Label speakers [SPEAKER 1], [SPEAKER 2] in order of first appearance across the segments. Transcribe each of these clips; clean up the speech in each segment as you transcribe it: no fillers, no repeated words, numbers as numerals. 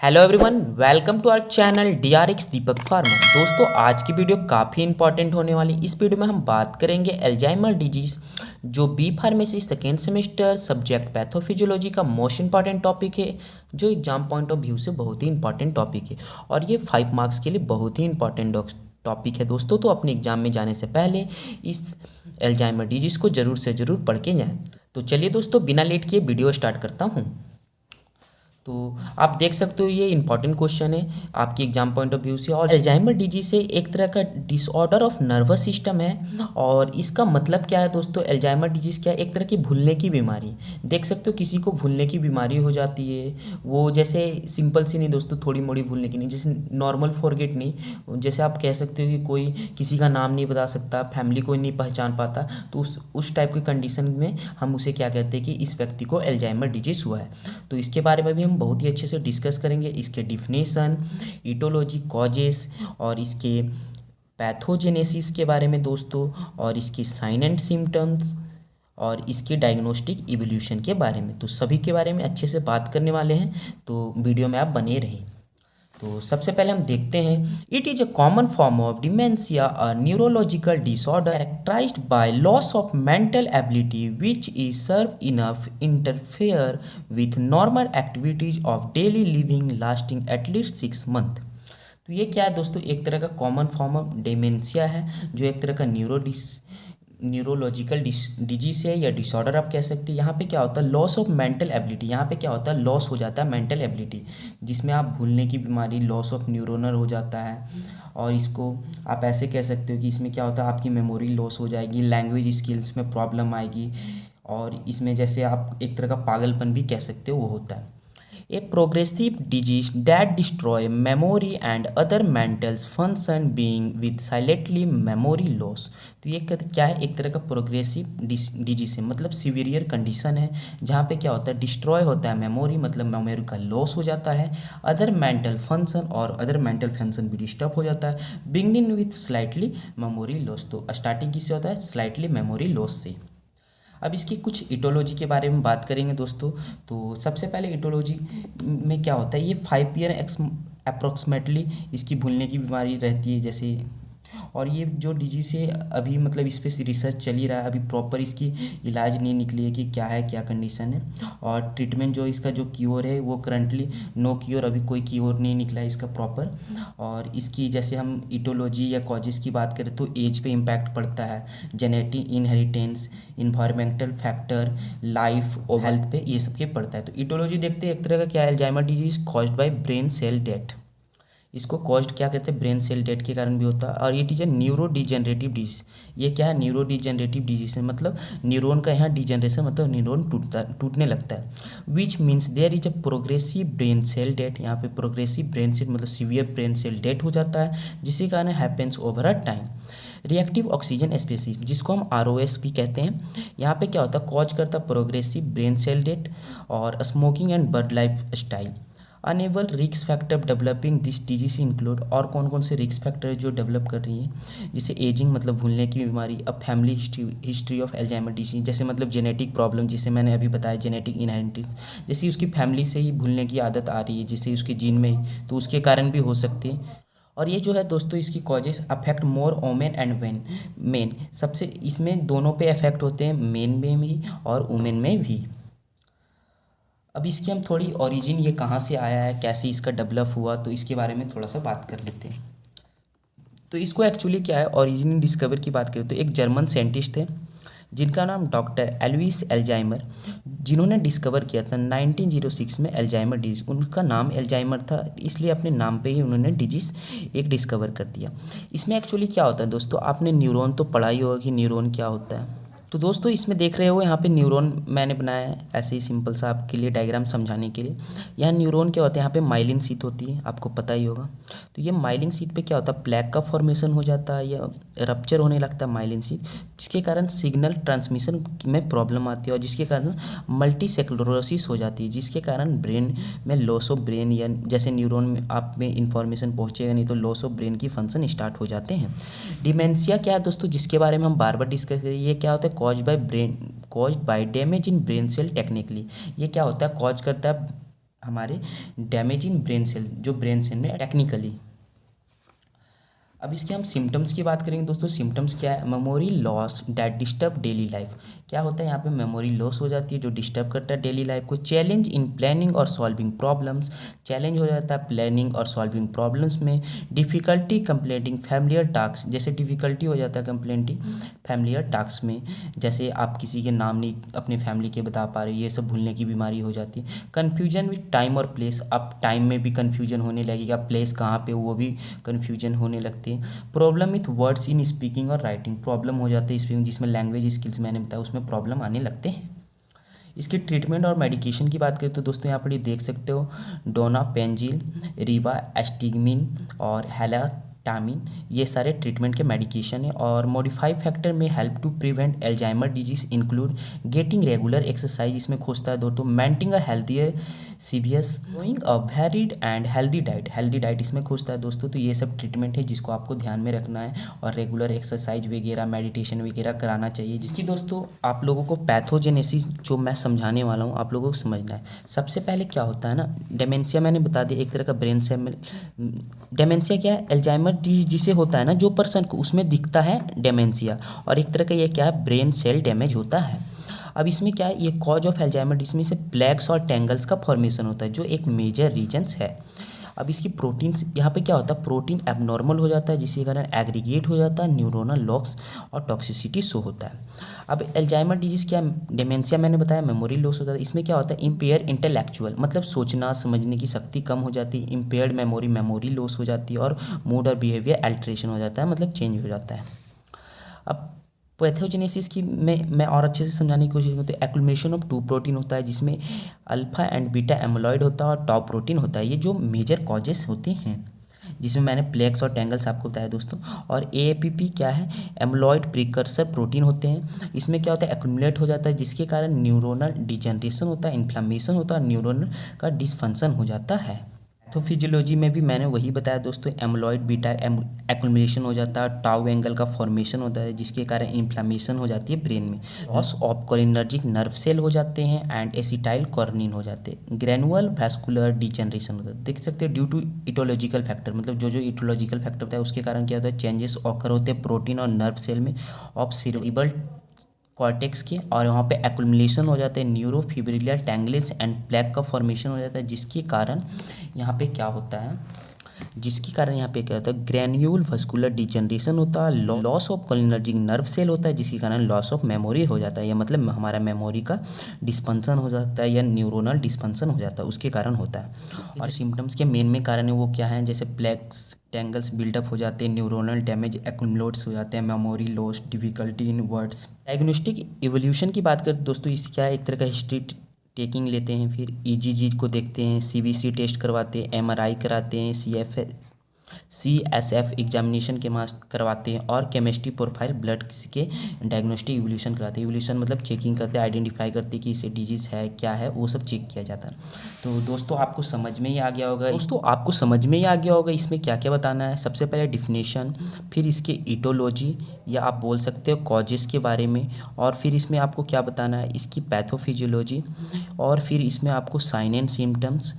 [SPEAKER 1] Hello everyone, welcome to our channel DRX Deepak pharma. दोस्तों, आज की वीडियो काफ़ी इंपॉर्टेंट होने वाली। इस वीडियो में हम बात करेंगे अल्जाइमर डिजीज़, जो B pharmacy second semester subject pathophysiology का मोस्ट इंपॉर्टेंट टॉपिक है, जो एग्जाम पॉइंट ऑफ व्यू से बहुत ही इंपॉर्टेंट टॉपिक है और ये 5 मार्क्स के लिए बहुत ही इंपॉर्टेंट टॉपिक है दोस्तों। तो अपने एग्जाम में जाने से पहले इस अल्जाइमर डिजीज़ को ज़रूर से ज़रूर पढ़ के जाएँ। तो चलिए दोस्तों, बिना लेट किए वीडियो स्टार्ट करता हूँ। तो आप देख सकते हो ये इंपॉर्टेंट क्वेश्चन है आपकी एग्जाम पॉइंट ऑफ व्यू से। और अल्जाइमर डिजीज से एक तरह का डिसऑर्डर ऑफ नर्वस सिस्टम है। और इसका मतलब क्या है दोस्तों, अल्जाइमर डिजीज क्या है? एक तरह की भूलने की बीमारी। देख सकते हो किसी को भूलने की बीमारी हो जाती है, वो जैसे सिंपल सी नहीं दोस्तों, थोड़ी मोड़ी भूलने की नहीं, जैसे नॉर्मल फॉरगेट नहीं। जैसे आप कह सकते हो कि कोई किसी का नाम नहीं बता सकता, फैमिली को नहीं पहचान पाता, तो उस टाइप की कंडीशन में हम उसे क्या कहते हैं कि इस व्यक्ति को अल्जाइमर डिजीज हुआ है। तो इसके बारे में भी हम बहुत ही अच्छे से डिस्कस करेंगे, इसके डिफिनेशन, इटोलॉजी, कॉजेस और इसके पैथोजेनेसिस के बारे में दोस्तों, और इसकी साइन एंड सिम्टम्स और इसके डायग्नोस्टिक इवोल्यूशन के बारे में। तो सभी के बारे में अच्छे से बात करने वाले हैं, तो वीडियो में आप बने रहें। तो सबसे पहले हम देखते हैं, it is a common form of dementia, a neurological disorder characterized by loss of mental ability which is serve enough interfere with normal activities of daily living lasting at least 6 month. तो ये क्या है दोस्तों, एक तरह का कॉमन फॉर्म ऑफ डिमेंशिया है, जो एक तरह का न्यूरोलॉजिकल डिजीज है या डिसऑर्डर आप कह सकते हैं। यहाँ पे क्या होता है, लॉस ऑफ मेंटल एबिलिटी। यहाँ पे क्या होता है, लॉस हो जाता है मेंटल एबिलिटी, जिसमें आप भूलने की बीमारी, लॉस ऑफ न्यूरोनल हो जाता है। और इसको आप ऐसे कह सकते हो कि इसमें क्या होता है, आपकी मेमोरी लॉस हो जाएगी, लैंग्वेज स्किल्स में प्रॉब्लम आएगी, और इसमें जैसे आप एक तरह का पागलपन भी कह सकते हो, वो होता है। A progressive disease that destroy memory and other mental function being with silently memory loss। तो ये क्या है, एक तरह का प्रोग्रेसिव डिजीज है, मतलब सीवियर कंडीशन है, जहाँ पे क्या होता है, डिस्ट्रॉय होता है मेमोरी, मतलब मेमोरी का लॉस हो जाता है, अदर मेंटल फंक्शन और अदर मेंटल फंक्शन भी डिस्टर्ब हो जाता है, beginning with slightly memory loss. तो स्टार्टिंग किससे होता है, स्लाइटली मेमोरी लॉस से। अब इसकी कुछ इटोलॉजी के बारे में बात करेंगे दोस्तों। तो सबसे पहले इटोलॉजी में क्या होता है, ये 5 ईयर अप्रोक्सीमेटली इसकी भूलने की बीमारी रहती है जैसे। और ये जो डिजीज है अभी मतलब इस पर रिसर्च चल ही रहा है, अभी प्रॉपर इसकी इलाज नहीं निकली है कि क्या है, क्या कंडीशन है। और ट्रीटमेंट जो इसका जो क्योर है वो करंटली नो क्योर, अभी कोई क्योर नहीं निकला है इसका प्रॉपर। और इसकी जैसे हम इटोलॉजी या कॉजेस की बात करें तो एज पे इम्पैक्ट पड़ता है, genetic inheritance, environmental factor, life और हेल्थ पे ये सब के पड़ता है। तो इटोलॉजी देखते हैं, एक तरह का क्या है, Alzheimer disease caused by brain cell death. इसको कॉज्ड क्या कहते हैं, ब्रेन सेल डेथ के कारण भी होता है। और ये डिजीज न्यूरो डिजेनरेटिव डिजीज। ये क्या है, न्यूरो डिजेनरेटिव डिजीज है, मतलब न्यूरॉन का यहाँ डिजेनरेशन, मतलब न्यूरॉन टूटने लगता है। Which means there is a progressive brain cell death. यहाँ पे प्रोग्रेसिव ब्रेन सेल मतलब सीवियर ब्रेन सेल डेथ हो जाता है, जिसके कारण happens over a time. Reactive oxygen species, जिसको हम ROS भी कहते हैं, यहाँ पे क्या होता है, कॉज करता है प्रोग्रेसिव ब्रेन सेल डेथ। और smoking and bad lifestyle. Unable risk factor developing this disease include, और कौन कौन से रिस्क फैक्टर है जो डेवलप कर रही है, जैसे एजिंग मतलब भूलने की बीमारी, अब family history of Alzheimer disease, जैसे मतलब जेनेटिक प्रॉब्लम, जिसे मैंने अभी बताया जेनेटिक इनहेरिटेंस, जैसे उसकी फैमिली से ही भूलने की आदत आ रही है, जिससे उसके जीन में ही, तो उसके कारण भी हो सकती है। और ये जो है दोस्तों, इसकी causes affect more women and main, सबसे इसमें दोनों पे अफेक्ट होते हैं, मेन में भी और वुमेन में भी। अब इसकी हम थोड़ी ओरिजिन, ये कहाँ से आया है, कैसे इसका डेवलप हुआ, तो इसके बारे में थोड़ा सा बात कर लेते हैं। तो इसको एक्चुअली क्या है, ओरिजिन डिस्कवर की बात करें तो एक जर्मन साइंटिस्ट थे, जिनका नाम डॉक्टर एल्विस एल्जाइमर, जिन्होंने डिस्कवर किया था 1906 में अल्जाइमर डिजीज। उनका नाम अल्जाइमर था, इसलिए अपने नाम पे ही उन्होंने डिजीज एक डिस्कवर कर दिया। इसमें एक्चुअली क्या होता है दोस्तों, आपने न्यूरॉन तो पढ़ा ही होगा कि न्यूरॉन क्या होता है। तो दोस्तों इसमें देख रहे हो, यहाँ पे न्यूरॉन मैंने बनाया है ऐसे ही सिंपल सा आपके लिए डायग्राम समझाने के लिए। यहाँ न्यूरॉन क्या होता है, यहाँ पे माइलिन शीट होती है, आपको पता ही होगा। तो ये माइलिन शीट पे क्या होता है, प्लेक का फॉर्मेशन हो जाता है या रप्चर होने लगता है माइलिन शीट, जिसके कारण सिग्नल ट्रांसमिशन में प्रॉब्लम आती है, और जिसके कारण मल्टीसेक्लोरोसिस हो जाती है, जिसके कारण ब्रेन में लॉस ऑफ ब्रेन, या जैसे न्यूरॉन में आप में इंफॉर्मेशन पहुँचेगा नहीं तो लॉस ऑफ ब्रेन की फंक्शन स्टार्ट हो जाते हैं। डिमेंशिया क्या है दोस्तों, जिसके बारे में हम बार बार डिस्कस करें, ये क्या होता है, caused by damage in brain cell technically. ये क्या होता है, कॉज करता है हमारे डैमेज इन ब्रेन सेल, जो ब्रेन सेल में टेक्निकली। अब इसके हम सिम्टम्स की बात करेंगे दोस्तों। सिम्टम्स क्या है? Memory loss that disturb daily life. क्या होता है यहाँ पे? मेमोरी लॉस हो जाती है जो डिस्टर्ब करता है डेली लाइफ को। चैलेंज इन प्लानिंग और सॉल्विंग प्रॉब्लम्स, चैलेंज हो जाता है प्लानिंग और सॉल्विंग प्रॉब्लम्स में। डिफिकल्टी कंप्लीटिंग फैमिलियर टास्क, जैसे डिफिकल्टी हो जाता है कंप्लीटिंग फैमिलियर टास्क में, जैसे आप किसी के नाम नहीं अपने फैमिली के बता पा रहे, ये सब भूलने की बीमारी हो जाती है। कन्फ्यूजन विथ टाइम और प्लेस, अब टाइम में भी कन्फ्यूजन होने लगेगा, प्लेस कहाँ पे वो भी कन्फ्यूजन होने लगती है। Problem with words in speaking और राइटिंग, प्रॉब्लम हो जाती है स्पीकिंग, जिसमें लैंग्वेज स्किल्स मैंने बताया उसमें प्रॉब्लम आने लगते हैं। इसके ट्रीटमेंट और मेडिकेशन की बात करें तो दोस्तों यहाँ पर ये देख सकते हो डोनापेंजिल, रिवा एस्टिगमिन और हेलाटामिन, ये सारे ट्रीटमेंट के मेडिकेशन है। और मॉडिफाई फैक्टर में help to prevent Alzheimer disease include getting regular exercise, इसमें खोजता है दोस्तों, मेंटेनिंग अ हेल्थियर सीवियस, going a varied and healthy diet, healthy diet इसमें खोजता है दोस्तों। तो ये सब ट्रीटमेंट है जिसको आपको ध्यान में रखना है और रेगुलर एक्सरसाइज वगैरह मेडिटेशन वगैरह कराना चाहिए, जिसकी दोस्तों आप लोगों को पैथोजेनेसिस जो मैं समझाने वाला हूँ आप लोगों को समझना है। सबसे पहले क्या होता है ना, डेमेंशिया मैंने बता दिया, एक तरह का ब्रेन से डेमेंशिया क्या है? एल्जाइमर जिसे होता है ना जो पर्सन को, उसमें दिखता है डेमेंशिया, और एक तरह का ये क्या है? ब्रेन सेल डैमेज होता है। अब इसमें क्या है? ये कॉज ऑफ एल्जाइमर जिसमें से प्लेक्स और टेंगल्स का फॉर्मेशन होता है जो एक मेजर रीजन्स है। अब इसकी प्रोटीन्स यहाँ पे क्या होता है? प्रोटीन एबनॉर्मल हो जाता है जिसके कारण एग्रीगेट हो जाता है, न्यूरोनल लॉस और टॉक्सिसिटी शो होता है। अब एल्जाइमर डिजीज़ क्या? डेमेंशिया मैंने बताया, मेमोरी लॉस होता है। इसमें क्या होता है? इम्पेयर इंटेलेक्चुअल, मतलब सोचना समझने की शक्ति कम हो जाती है। इम्पेयर्ड मेमोरी, मेमोरी लॉस हो जाती है। और मूड और बिहेवियर अल्ट्रेशन हो जाता है, मतलब चेंज हो जाता है। अब पैथोजेनेसिस की मैं और अच्छे से समझाने की कोशिश करती हूँ। एक्युमुलेशन ऑफ टू प्रोटीन होता है जिसमें अल्फा एंड बीटा एमोलॉइड होता है और टॉप प्रोटीन होता है, ये जो मेजर कॉजेस होते हैं, जिसमें मैंने प्लेक्स और टेंगल्स आपको बताया दोस्तों। और एएपीपी क्या है? एमोलॉइड प्रिकर्सर प्रोटीन होते हैं। इसमें क्या होता है? एक्युमुलेट हो जाता है जिसके कारण न्यूरोनल डिजनरेशन होता है, इन्फ्लामेशन होता है, न्यूरोनल का डिसफंक्शन हो जाता है। पैथोफिजियोलॉजी में भी मैंने वही बताया दोस्तों, एमोलॉइड बीटा एक्युमुलेशन हो जाता है, टाउ एंगल का फॉर्मेशन होता है जिसके कारण इन्फ्लामेशन हो जाती है ब्रेन में, loss of cholinergic nerve cell हो जाते हैं एंड एसिटाइल कॉर्निन हो जाते हैं, ग्रेनुअल वैस्कुलर डिजनरेशन होता है। देख सकते हैं ड्यू टू इटोलॉजिकल फैक्टर, मतलब जो इटोलॉजिकल फैक्टर होता है उसके कारण क्या होता है? चेंजेस ऑकर होते हैं प्रोटीन और नर्व सेल में ऑफ सेरेब्रल कॉर्टेक्स के, और वहाँ पे एक्युमुलेशन हो जाते हैं न्यूरोफिब्रिलर टैंगल्स एंड प्लेक का फॉर्मेशन हो जाता है, जिसके कारण यहाँ पे क्या होता है? जिसके कारण यहाँ पे क्या होता है? ग्रेन्यूल वस्कुलर डिजनरेशन होता है, loss of cholinergic nerve cell होता है जिसके कारण लॉस ऑफ मेमोरी हो जाता है, या मतलब हमारा मेमोरी का डिस्फंक्शन हो जाता है या न्यूरोनल डिस्फंक्शन हो जाता है, उसके कारण होता है। और सिम्टम्स के मेन कारण है वो क्या है? जैसे प्लेक्स टेंगल्स बिल्डअप हो जाते हैं, न्यूरोनल डैमेज एक्युमुलेट्स हो जाते हैं, memory loss, difficulty in words. Diagnostic evolution की बात करें दोस्तों, इसकी क्या है? एक तरह का हिस्ट्री टेकिंग लेते हैं, फिर ईजीजी को देखते हैं, सीबीसी टेस्ट करवाते हैं, एमआरआई कराते हैं, सीएसएफ एग्जामिनेशन के मार्क्स करवाते हैं, और केमिस्ट्री प्रोफाइल ब्लड के डायग्नोस्टिक इवोल्यूशन कराते हैं। इवोल्यूशन मतलब चेकिंग करते हैं, आइडेंटिफाई करते हैं कि इसे डिजीज़ है क्या है, वो सब चेक किया जाता है। तो दोस्तों आपको समझ में ही आ गया होगा इसमें क्या क्या बताना है। सबसे पहले डिफिनेशन, फिर इसके इटोलॉजी या आप बोल सकते हो कॉजेस के बारे में, और फिर इसमें आपको क्या बताना है? इसकी पैथोफिजियोलॉजी, और फिर इसमें आपको साइन एंड सिम्टम्स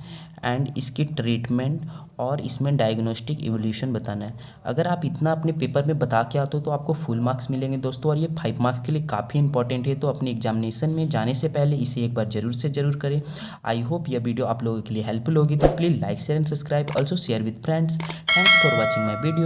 [SPEAKER 1] एंड इसकी ट्रीटमेंट, और इसमें डायग्नोस्टिक इवोल्यूशन बताना है। अगर आप इतना अपने पेपर में बता के आते हो तो आपको फुल मार्क्स मिलेंगे दोस्तों, और ये 5 मार्क्स के लिए काफ़ी इंपॉर्टेंट है। तो अपने एग्जामिनेशन में जाने से पहले इसे एक बार जरूर से जरूर करें। आई होप यह वीडियो आप लोगों के लिए हेल्पफुल होगी, तो please like share and subscribe, also share with friends. Thanks for watching my video.